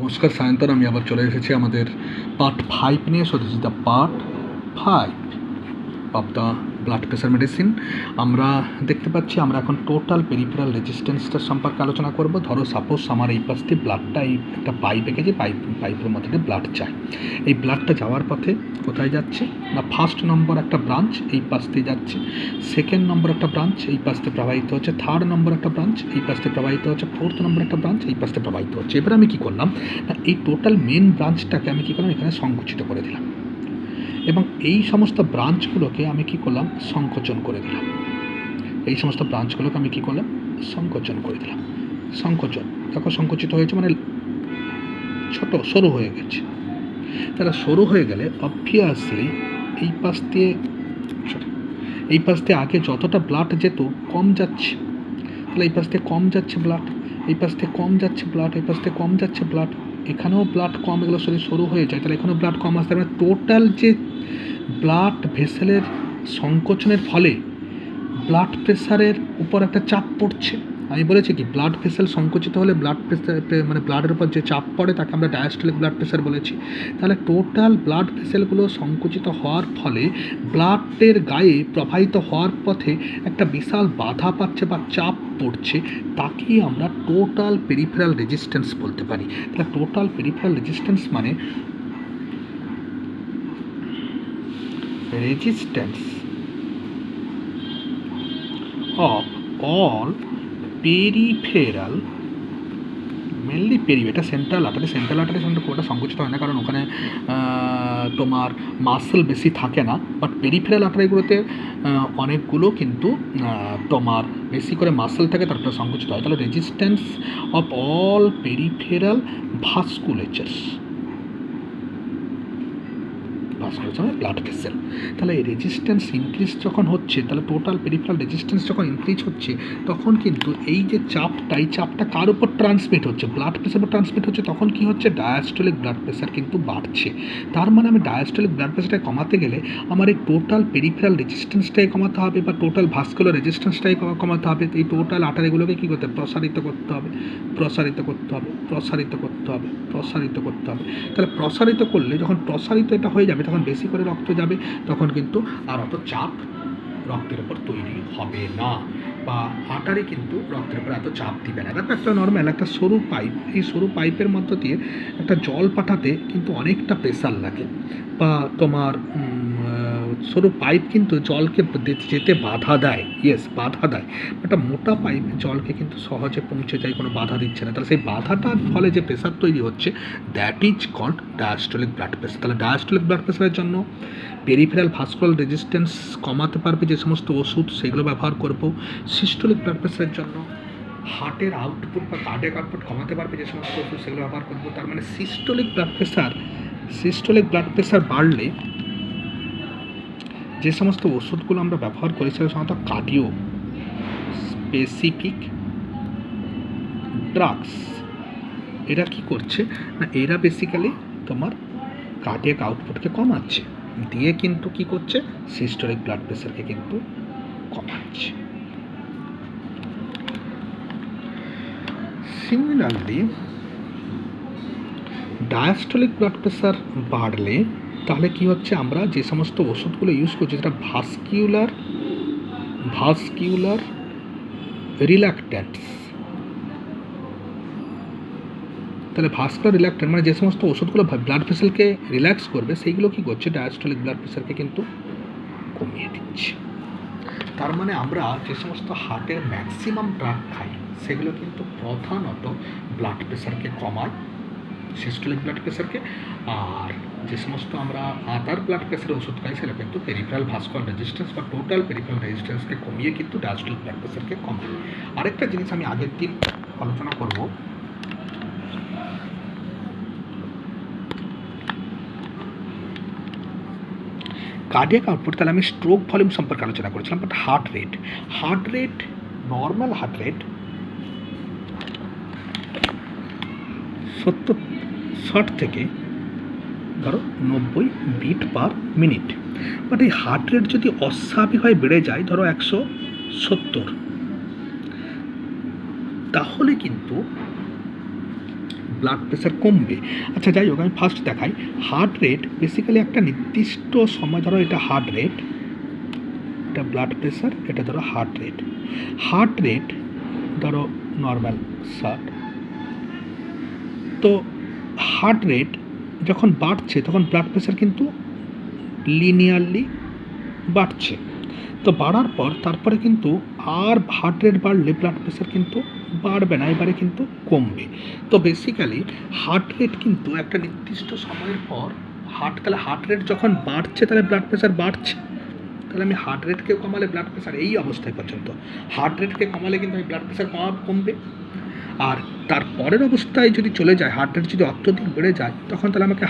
নমস্কার সায়ন্তন, আমি আবার চলে এসেছি আমাদের পার্ট 5 নিয়ে। So this is the part 5 of the blood pressure medicine. আমরা দেখতে পাচ্ছি আমরা এখন টোটাল পেরিফেরাল রেজিস্ট্যান্সটার সম্পর্কে আলোচনা করব। ধরো সাপোজ আমার এই পাশ দিয়ে ব্লাডটা এই একটা পাইপে গেছে, পাইপের মধ্যে দিয়ে ব্লাড যায়। এই ব্লাডটা যাওয়ার পথে কোথায় যাচ্ছে না, ফার্স্ট নম্বর একটা ব্রাঞ্চ এই পাশ দিয়ে যাচ্ছে, সেকেন্ড নম্বর একটা ব্রাঞ্চ এই পাশ দিয়ে প্রবাহিত হচ্ছে, থার্ড নম্বর একটা ব্রাঞ্চ এই পাশ দিয়ে প্রবাহিত হচ্ছে, ফোর্থ নম্বর একটা ব্রাঞ্চ এই পাশ দিয়ে প্রবাহিত হচ্ছে। এবার আমি কী করলাম না, এই টোটাল মেন ব্রাঞ্চটাকে আমি কী করলাম, এখানে সংকুচিত করে দিলাম এবং এই সমস্ত ব্রাঞ্চগুলোকে আমি কী করলাম, সংকোচন করে দিলাম। এই সমস্ত ব্রাঞ্চগুলোকে আমি কী করলাম, সংকোচন করে দিলাম। সংকোচন দেখো, সংকুচিত হয়েছে মানে ছোট সরু হয়ে গেছে। তারা সরু হয়ে গেলে অবভিয়াসলি এই পাশ দিয়ে আগে যতটা ব্লাড যেত কম যাচ্ছে, তাহলে এই পাশ দিয়ে কম যাচ্ছে ব্লাড, এই পাশ দিয়ে কম যাচ্ছে ব্লাড, এই পাশ দিয়ে কম যাচ্ছে ব্লাড, এখানেও ব্লাড কম, এগুলো শরীর সরু হয়ে যায়, তাহলে এখানেও ব্লাড কম আসতে পারে। টোটাল যে ব্লাড ভেসেলের সংকোচনের ফলে ব্লাড প্রেশারের উপর একটা চাপ পড়ছে। আমি বলেছি কি, ব্লাড ভেসেল সংকুচিত হলে ব্লাড প্রেশার মানে ব্লাডের উপর যে চাপ পড়ে তাকে আমরা ডায়াস্টোলিক ব্লাড প্রেশার বলেছি। তাহলে টোটাল ব্লাড ভেসেলগুলো সংকুচিত হওয়ার ফলে ব্লাডের গায়ে প্রবাহিত হওয়ার পথে একটা বিশাল বাধা পাচ্ছে বা চাপ পড়ছে, তাকেই আমরা টোটাল পেরিফেরাল রেজিস্ট্যান্স বলতে পারি। তাহলে টোটাল পেরিফেরাল রেজিস্ট্যান্স মানে resistance of all peripheral, mainly এটা সেন্ট্রাল আর্টারি সঙ্গে খুব একটা সংকুচিত হয় না, কারণ ওখানে তোমার মাসল বেশি থাকে না। বাট পেরিফেরাল আর্টারিগুলোতে অনেকগুলো কিন্তু তোমার বেশি করে মাসল থাকে, তারপরে সংকুচিত হয়। তাহলে resistance of all peripheral vasculatures, blood vessel. তাহলে এই রেজিস্ট্যান্স ইনক্রিজ যখন হচ্ছে, তাহলে টোটাল পেরিফেরাল রেজিস্ট্যান্স যখন ইনক্রিজ হচ্ছে, তখন কিন্তু এই যে চাপটা, এই চাপটা কার উপর ট্রান্সমিট হচ্ছে, ব্লাড প্রেশার উপর ট্রান্সমিট হচ্ছে। তখন কি হচ্ছে, ডায়াস্টোলিক ব্লাড প্রেশার কিন্তু বাড়ছে। তার মানে আমি ডায়াস্টোলিক ব্লাড প্রেশারটাকে কমাতে গেলে আমার এই টোটাল পেরিফেরাল রেজিস্ট্যান্সটাই কমাতে হবে, বা টোটাল ভাস্কুলার রেজিস্ট্যান্সটাই কমাতে হবে। এই টোটাল আর্টারিগুলোকে কী করতে হবে, প্রসারিত করতে হবে, প্রসারিত করতে হবে, প্রসারিত করতে হবে, প্রসারিত করতে হবে। তাহলে প্রসারিত করলে, যখন প্রসারিত এটা হয়ে যাবে, তখন বেশি করে রক্ত যাবে, তখন কিন্তু আর অত চাপ রক্তের উপর তৈরি হবে না, বা আর্টারি কিন্তু রক্তের উপর এত চাপ দিবে না। দেখো, একটা নর্মাল একটা সরু পাইপ, এই সরু পাইপের মধ্য দিয়ে একটা জল পাঠাতে কিন্তু অনেকটা প্রেশার লাগে, বা তোমার সরু পাইপ কিন্তু জলকে যেতে বাধা দেয়, বাধা দেয়। একটা মোটা পাইপ জলকে কিন্তু সহজে পৌঁছে যায়, কোনো বাধা দিচ্ছে না। তাহলে সেই বাধাটার ফলে যে প্রেশার তৈরি হচ্ছে, that is called diastolic blood pressure. তাহলে ডায়াস্টোলিক ব্লাড প্রেশারের জন্য পেরিফেরাল ভাস্কুলার রেজিস্ট্যান্স কমাতে পারবে যে সমস্ত ওষুধ, সেগুলো ব্যবহার করব। সিস্টোলিক ব্লাড প্রেশারের জন্য হার্টের আউটপুট বা কার্ডিয়াক আউটপুট কমাতে পারবে যে সমস্ত ওষুধ, সেগুলো ব্যবহার করব। তার মানে সিস্টোলিক ব্লাড প্রেশার বাড়লে যে সমস্ত ওষুধগুলো আমরা ব্যবহার করি, সেগুলো সাধারণত কার্ডিও স্পেসিফিক ড্রাগস। এরা কি করছে না, এরা বেসিক্যালি তোমার কার্ডিয়াক আউটপুটকে কমাচ্ছে, দিয়ে কিন্তু কি করছে, সিস্টোলিক ব্লাড প্রেশারকে কিন্তু কমাচ্ছে। সিমিলারলি ডায়াস্টোলিক ব্লাড প্রেশার বাড়লে তাহলে কি হচ্ছে, আমরা যে সমস্ত ওষুধগুলো ইউজ করছি, যেটা ভাস্কিউলার রিল্যাক্ট্যান্টস। তাহলে ভাস্কুলার রিল্যাক্ট্যান্ট মানে যে সমস্ত ওষুধগুলো ব্লাড ভেসেলকে রিল্যাক্স করবে, সেইগুলো কী করছে, ডায়াস্টোলিক ব্লাড প্রেশারকে কিন্তু কমিয়ে দিচ্ছে। তার মানে আমরা যে সমস্ত হার্টের ম্যাক্সিমাম ড্রাগ খাই, সেগুলো কিন্তু প্রধানত ব্লাড প্রেশারকে কমায়, সিস্টোলিক ব্লাড প্রেশারকে। আর যে সমস্ত আমরা আদার ব্লাড প্রেশারের ওষুধ খাই, সেটা কিন্তু পেরিফেরাল ভাস্কুলার রেজিস্ট্যান্স বা টোটাল পেরিফেরাল রেজিস্ট্যান্সকে কমিয়ে কিন্তু ডায়াস্টোলিক ব্লাড প্রেশারকে কমায়। আরেকটা জিনিস আমি আগের দিন আলোচনা করব, কার্ডিয়াক আউটপুট। তাহলে আমি স্ট্রোক ভলিউম সম্পর্কে আলোচনা করেছিলাম, but heart rate normal heart rate 60 থেকে ধরো 90 বিট পার মিনিট। বাট এই হার্ট রেট যদি অস্বাভাবিকভাবে বেড়ে যায়, ধরো 170, তাহলে কিন্তু ব্লাড প্রেশার কমবে। আচ্ছা যাই হোক, আমি ফার্স্ট দেখাই। হার্ট রেট বেসিক্যালি একটা নির্দিষ্ট সময়, ধরো এটা হার্ট রেট, এটা ব্লাড প্রেশার, এটা ধরো হার্ট রেট। হার্ট রেট ধরো নর্মাল 60। তো হার্ট রেট যখন বাড়ছে তখন ব্লাড প্রেশার কিন্তু লিনিয়ারলি বাড়ছে। তো বাড়ার পর তারপরে কিন্তু আর হার্ট রেট বাড়লে ব্লাড প্রেশার কিন্তু বাড়বে না, এবারে কিন্তু কমবে। তো বেসিক্যালি হার্ট রেট কিন্তু একটা নির্দিষ্ট সময়ের পর তাহলে হার্ট রেট যখন বাড়ছে তাহলে ব্লাড প্রেশার বাড়ছে, তাহলে আমি হার্ট রেটকে কমালে ব্লাড প্রেশার এই অবস্থায় পর্যন্ত, হার্ট রেটকে কমালে কিন্তু আমি ব্লাড প্রেশার কমবে। আর তার পরের অবস্থায় যদি চলে যায়, হার্ট রেট যদি অত্যধিক বেড়ে যায়, তখন তাহলে আমাকে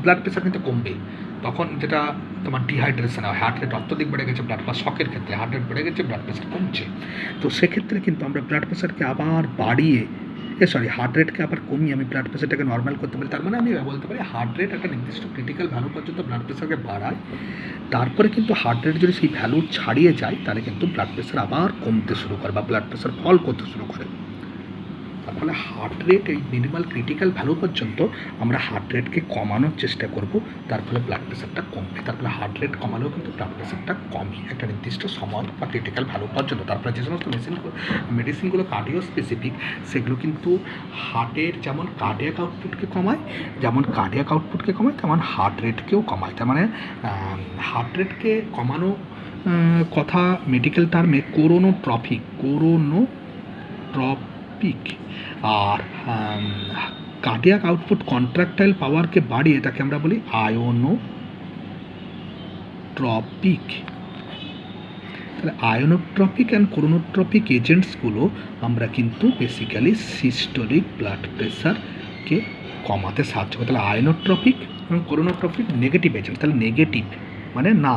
ব্লাড প্রেশার কিন্তু কমবে। তখন যেটা তোমার ডিহাইড্রেশন হয়, হার্ট রেট অত্যধিক বেড়ে গেছে, ব্লাড প্রেশার শকের ক্ষেত্রে হার্ট রেট বেড়ে গেছে, ব্লাড প্রেশার কমছে। তো সেক্ষেত্রে কিন্তু আমরা ব্লাড প্রেশারকে আবার বাড়িয়ে হার্ট রেটকে আবার কমিয়ে আমি ব্লাড প্রেশারটাকে নর্মাল করতে পারি। তার মানে আমি বলতে পারি হার্ট রেট একটা নির্দিষ্ট ক্রিটিক্যাল ভ্যালু পর্যন্ত ব্লাড প্রেশারকে বাড়ায়, তারপরে কিন্তু হার্ট রেট যদি সেই ভ্যালু ছাড়িয়ে যায় তাহলে কিন্তু ব্লাড প্রেশার আবার কমতে শুরু করে বা ব্লাড প্রেশার ফল করতে শুরু করে। তার ফলে হার্ট রেট এই মিনিমাল ক্রিটিক্যাল ভ্যালু পর্যন্ত আমরা হার্ট রেটকে কমানোর চেষ্টা করব, তার ফলে ব্লাড প্রেশারটা কমবে। তার ফলে হার্ট রেট কমালেও কিন্তু ব্লাড প্রেশারটা কমে একটা নির্দিষ্ট সময় বা ক্রিটিক্যাল ভ্যালু পর্যন্ত। তারপরে যে সমস্ত মেডিসিনগুলো কার্ডিও স্পেসিফিক, সেগুলো কিন্তু হার্টের যেমন কার্ডিয়াক আউটপুটকে কমায়, তেমন হার্ট রেটকেও কমায়। তার মানে হার্ট রেটকে কমানো কথা মেডিকেল টার্মে কোরোনোট্রপিক, আর কার্ডিয়াক আউটপুট কন্ট্রাক্টাইল পাওয়ারকে বাড়িয়ে তাকে আমরা বলি আয়োনোট্রপিক। তাহলে আয়োনোট্রপিক অ্যান্ড কোরোনোট্রপিক এজেন্টসগুলো আমরা কিন্তু বেসিক্যালি সিস্টোলিক ব্লাড প্রেশারকে কমাতে সাহায্য করে। তাহলে আয়োনোট্রপিক এবং কোরোনোট্রপিক নেগেটিভ এজেন্ট, তাহলে নেগেটিভ মানে না,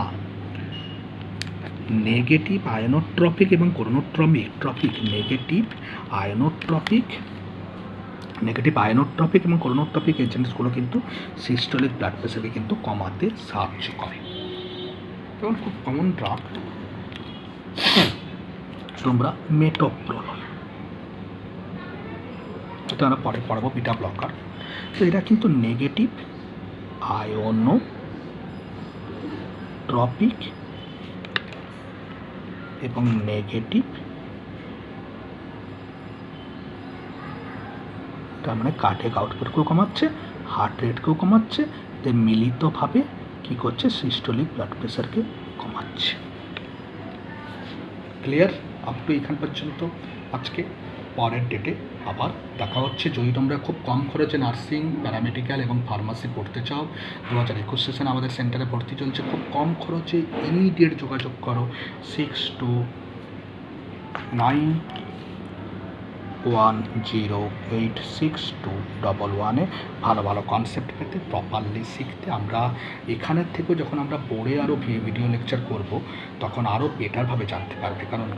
নেগেটিভ আয়োনোট্রপিক এবং কোরোনোট্রপিক নেগেটিভ আয়োনোট্রপিক এবং কোরোনোট্রপিক এজেন্টসগুলো কিন্তু সিস্টোলিক ব্লাড প্রেশারকে কিন্তু কমাতে সাহায্য করে। যেমন খুব কমন ড্রাগ তোমরা মেটোপ্রোলোল, এটা আমরা পরে পড়াবো, বিটা ব্লকার। তো এটা কিন্তু নেগেটিভ আয়োনোট্রপিক এবং নেগেটিভ, তার মানে কার্ডিয়াক আউটপুটকেও কমাচ্ছে, হার্ট রেটকেও কমাচ্ছে, মিলিতভাবে কী করছে, সিস্টোলিক ব্লাড প্রেশারকে কমাচ্ছে। ক্লিয়ার আপ টু এখান পর্যন্ত আজকে। পরের ডেটে আবার দেখা হচ্ছে। যদি তোমরা খুব কম খরচে নার্সিং, প্যারামেডিক্যাল এবং ফার্মাসি পড়তে চাও, 2021 সেশন আমাদের সেন্টারে ভর্তি চলছে। খুব কম খরচে ইমিডিয়েট যোগাযোগ করো 6291086211 ভালো ভালো কনসেপ্ট পেতে, প্রপারলি শিখতে। আমরা এখানের থেকেও যখন আমরা বোর্ডে আরও ভিডিও লেকচার করব তখন আরও বেটারভাবে জানতে পারবে, কারণ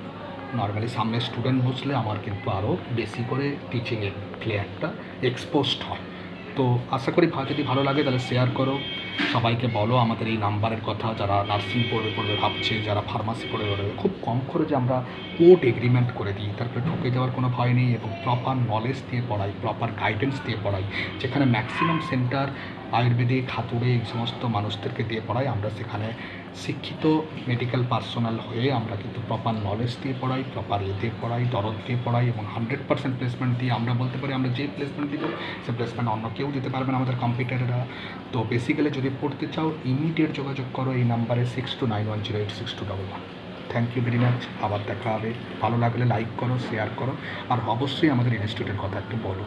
নর্মালি সামনে স্টুডেন্ট বসলে আমার কিন্তু আরও বেশি করে টিচিংয়ে প্লেয়ারটা এক্সপোজড হয়। তো আশা করি যদি ভালো লাগে তাহলে শেয়ার করো, সবাইকে বলো আমাদের এই নাম্বারের কথা। যারা নার্সিং পড়বে ভাবছে, যারা ফার্মাসি পড়বে, খুব কম খরচে আমরা কোর্ট এগ্রিমেন্ট করে দিই, তারপরে ঠকে যাওয়ার কোনো ভয় নেই, এবং প্রপার নলেজ দিয়ে পড়াই, প্রপার গাইডেন্স দিয়ে পড়াই। যেখানে ম্যাক্সিমাম সেন্টার আয়ুর্বেদিক, হাতুড়ে এই সমস্ত মানুষদেরকে দিয়ে পড়াই, আমরা সেখানে শিক্ষিত মেডিকেল পার্সোনাল হয়ে আমরা কিন্তু প্রপার নলেজ দিয়ে পড়াই, প্রপার দিয়ে পড়াই, দরদ দিয়ে পড়াই, এবং 100% প্লেসমেন্ট দিয়ে। আমরা বলতে পারি আমরা যে প্লেসমেন্ট দিব সে প্লেসমেন্ট অন্য কেউ দিতে পারবে না, আমাদের কম্পিউটাররা। তো বেসিক্যালি যদি পড়তে চাও ইমিডিয়েট যোগাযোগ করো এই নাম্বারে 6291086211। Thank you very much. আবার দেখা হবে। ভালো লাগলে লাইক করো, শেয়ার করো, আর অবশ্যই আমাদের ইনস্টিটিউটের কথা একটু বলো।